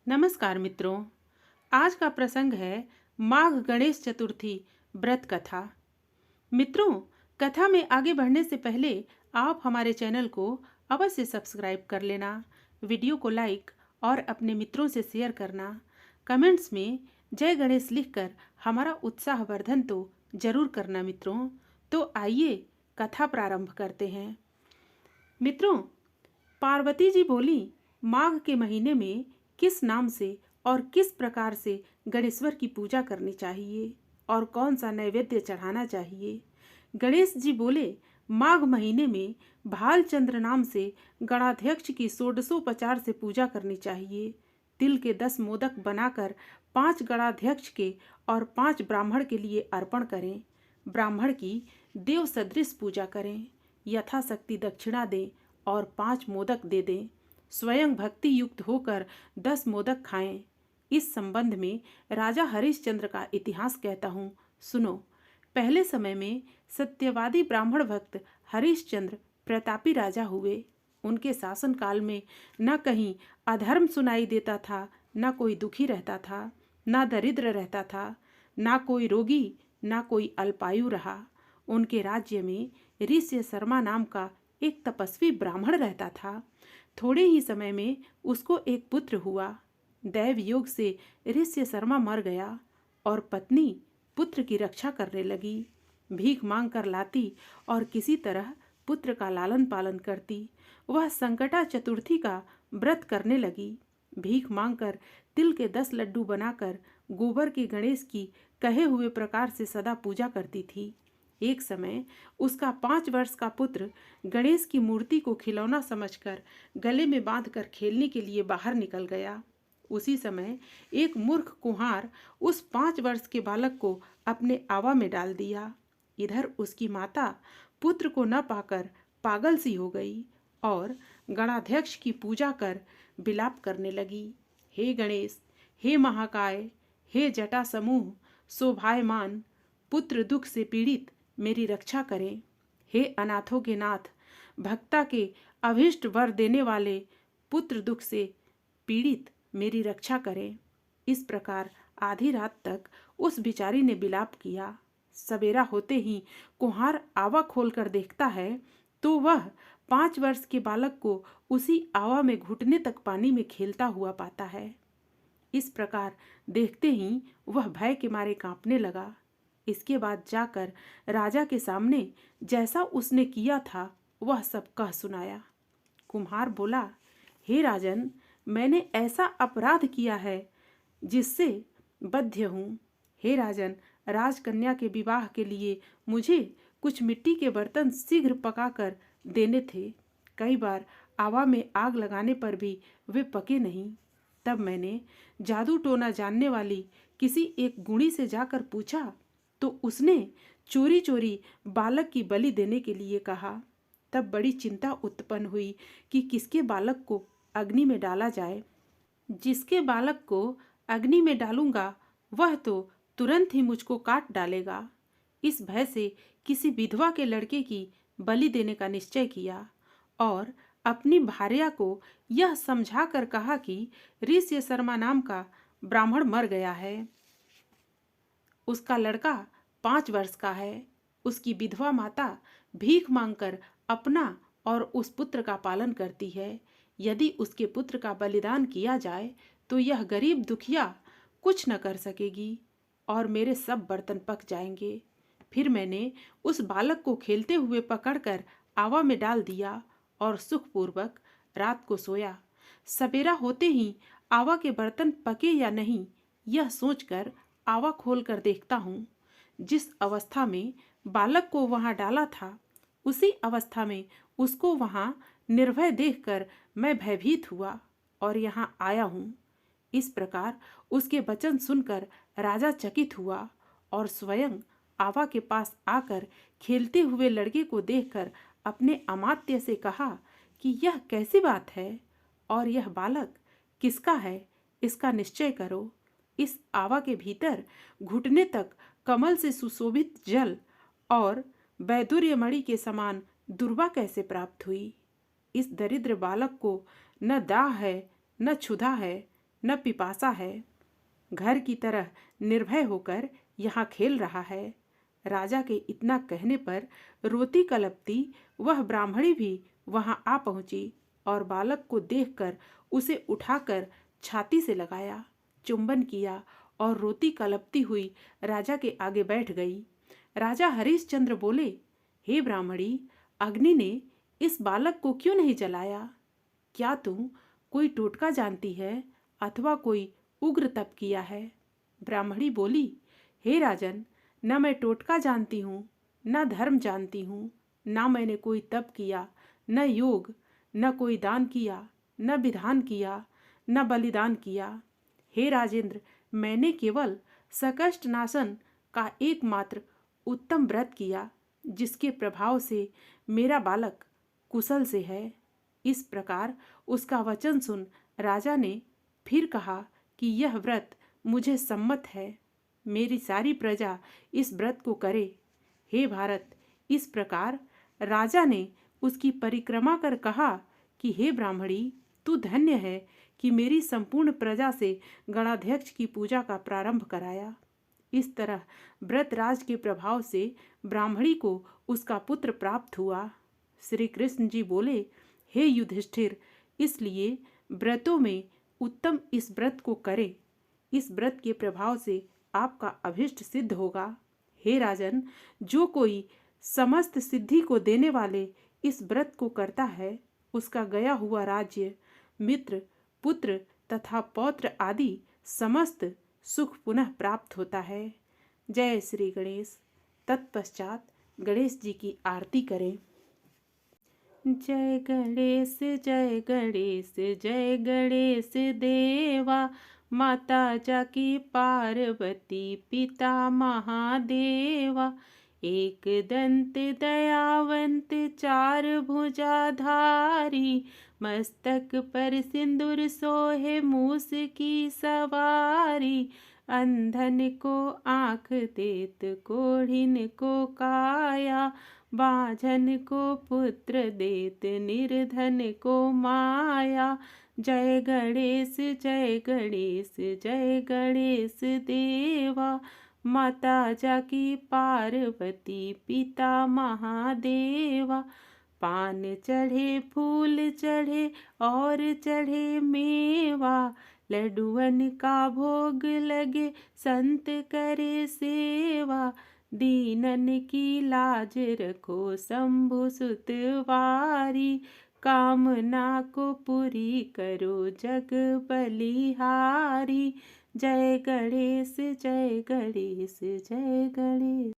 नमस्कार मित्रों। आज का प्रसंग है माघ गणेश चतुर्थी व्रत कथा। मित्रों, कथा में आगे बढ़ने से पहले आप हमारे चैनल को अवश्य सब्सक्राइब कर लेना, वीडियो को लाइक और अपने मित्रों से शेयर करना, कमेंट्स में जय गणेश लिखकर हमारा उत्साहवर्धन तो जरूर करना मित्रों। तो आइए कथा प्रारंभ करते हैं। मित्रों, पार्वती जी बोली, माघ के महीने में किस नाम से और किस प्रकार से गणेश्वर की पूजा करनी चाहिए और कौन सा नैवेद्य चढ़ाना चाहिए। गणेश जी बोले, माघ महीने में भालचंद्र नाम से गणाध्यक्ष की षोडशोपचार से पूजा करनी चाहिए। तिल के 10 मोदक बनाकर 5 गणाध्यक्ष के और 5 ब्राह्मण के लिए अर्पण करें। ब्राह्मण की देव सदृश पूजा करें, यथाशक्ति दक्षिणा दें और 5 मोदक दे दें। स्वयं भक्ति युक्त होकर 10 मोदक खाएं। इस संबंध में राजा हरिश्चंद्र का इतिहास कहता हूँ, सुनो। पहले समय में सत्यवादी ब्राह्मण भक्त हरिश्चंद्र प्रतापी राजा हुए। उनके शासन काल में न कहीं अधर्म सुनाई देता था, न कोई दुखी रहता था, न दरिद्र रहता था, न कोई रोगी, न कोई अल्पायु रहा। उनके राज्य में ऋष्य शर्मा नाम का एक तपस्वी ब्राह्मण रहता था। थोड़े ही समय में उसको एक पुत्र हुआ। दैव योग से ऋष्य शर्मा मर गया और पत्नी पुत्र की रक्षा करने लगी। भीख मांग कर लाती और किसी तरह पुत्र का लालन पालन करती। वह संकटा चतुर्थी का व्रत करने लगी। भीख मांगकर तिल के 10 लड्डू बनाकर गोबर के गणेश की कहे हुए प्रकार से सदा पूजा करती थी। एक समय उसका 5 वर्ष का पुत्र गणेश की मूर्ति को खिलौना समझकर गले में बांधकर खेलने के लिए बाहर निकल गया। उसी समय एक मूर्ख कुम्हार उस 5 वर्ष के बालक को अपने आवा में डाल दिया। इधर उसकी माता पुत्र को न पाकर पागल सी हो गई और गणाध्यक्ष की पूजा कर विलाप करने लगी। हे गणेश, हे महाकाय, हे जटा समूह शोभायमान, पुत्र दुख से पीड़ित मेरी रक्षा करें। हे अनाथों के नाथ, भक्ता के अभीष्ट वर देने वाले, पुत्र दुख से पीड़ित मेरी रक्षा करें। इस प्रकार आधी रात तक उस बिचारी ने विलाप किया। सवेरा होते ही कुम्हार आवा खोलकर देखता है तो वह 5 वर्ष के बालक को उसी आवा में घुटने तक पानी में खेलता हुआ पाता है। इस प्रकार देखते ही वह भय के मारे कांपने लगा। इसके बाद जाकर राजा के सामने जैसा उसने किया था वह सब कह सुनाया। कुम्हार बोला, हे राजन, मैंने ऐसा अपराध किया है जिससे बद्ध हूँ। हे राजन, राजकन्या के विवाह के लिए मुझे कुछ मिट्टी के बर्तन शीघ्र पकाकर देने थे। कई बार आवा में आग लगाने पर भी वे पके नहीं। तब मैंने जादू टोना जानने वाली किसी एक गुणी से जाकर पूछा तो उसने चोरी चोरी बालक की बलि देने के लिए कहा। तब बड़ी चिंता उत्पन्न हुई कि किसके बालक को अग्नि में डाला जाए। जिसके बालक को अग्नि में डालूंगा वह तो तुरंत ही मुझको काट डालेगा। इस भय से किसी विधवा के लड़के की बलि देने का निश्चय किया और अपनी भार्या को यह समझा कर कहा कि ऋष्य शर्मा नाम का ब्राह्मण मर गया है। उसका लड़का 5 वर्ष का है। उसकी विधवा माता भीख मांगकर अपना और उस पुत्र का पालन करती है। यदि उसके पुत्र का बलिदान किया जाए तो यह गरीब दुखिया कुछ न कर सकेगी और मेरे सब बर्तन पक जाएंगे। फिर मैंने उस बालक को खेलते हुए पकड़कर आवा में डाल दिया और सुखपूर्वक रात को सोया। सवेरा होते ही आवा के बर्तन पके या नहीं यह सोचकर आवा खोलकर देखता हूँ। जिस अवस्था में बालक को वहां डाला था उसी अवस्था में उसको वहां निर्भय देखकर मैं भयभीत हुआ और यहाँ आया हूँ। इस प्रकार उसके वचन सुनकर राजा चकित हुआ और स्वयं आवा के पास आकर खेलते हुए लड़के को देखकर अपने अमात्य से कहा कि यह कैसी बात है और यह बालक किसका है, इसका निश्चय करो। इस आवा के भीतर घुटने तक कमल से सुशोभित जल और वैदुर्य मणि के समान दुर्वा कैसे प्राप्त हुई। इस दरिद्र बालक को न दाह है, न क्षुधा है, न पिपासा है। घर की तरह निर्भय होकर यहाँ खेल रहा है। राजा के इतना कहने पर रोती कलपती वह ब्राह्मणी भी वहां आ पहुंची और बालक को देखकर उसे उठाकर छाती से लगाया, चुंबन किया और रोती कलपती हुई राजा के आगे बैठ गई। राजा हरिश्चंद्र बोले, हे ब्राह्मणी, अग्नि ने इस बालक को क्यों नहीं जलाया? क्या तू कोई टोटका जानती है अथवा कोई उग्र तप किया है? ब्राह्मणी बोली, हे राजन, न मैं टोटका जानती हूँ, न धर्म जानती हूँ, न मैंने कोई तप किया, न योग, न कोई दान किया, न विधान किया, न बलिदान किया। हे राजेंद्र, मैंने केवल सकष्ट नाशन का एकमात्र उत्तम व्रत किया, जिसके प्रभाव से मेरा बालक कुशल से है। इस प्रकार उसका वचन सुन राजा ने फिर कहा कि यह व्रत मुझे सम्मत है। मेरी सारी प्रजा इस व्रत को करे। हे भारत, इस प्रकार राजा ने उसकी परिक्रमा कर कहा कि हे ब्राह्मणी, तू धन्य है कि मेरी संपूर्ण प्रजा से गणाध्यक्ष की पूजा का प्रारंभ कराया। इस तरह व्रतराज के प्रभाव से ब्राह्मणी को उसका पुत्र प्राप्त हुआ। श्री कृष्ण जी बोले, हे युधिष्ठिर, इसलिए व्रतों में उत्तम इस व्रत को करे। इस व्रत के प्रभाव से आपका अभिष्ट सिद्ध होगा। हे राजन, जो कोई समस्त सिद्धि को देने वाले इस व्रत को करता है, उसका गया हुआ राज्य, मित्र, पुत्र तथा पौत्र आदि समस्त सुख पुनः प्राप्त होता है। जय श्री गणेश। तत्पश्चात गणेश जी की आरती करें। जय गणेश जय गणेश जय गणेश देवा, माता जाकी पार्वती पिता महादेवा। एक दंत दयावंत चार भुजाधारी, मस्तक पर सिंदूर सोहे मूस की सवारी। अंधन को आँख देत कोढ़िन को काया, बाझन को पुत्र देत निर्धन को माया। जय गणेश जय गणेश जय गणेश देवा, माता जाकी पार्वती पिता महादेवा। पान चढ़े फूल चढ़े और चढ़े मेवा, लड्डुअन का भोग लगे संत करे सेवा। दीनन की लाज रखो शंभु सुतवारी, कामना को पूरी करो जग बलिहारी। जय गणेश जय गणेश जय गणेश।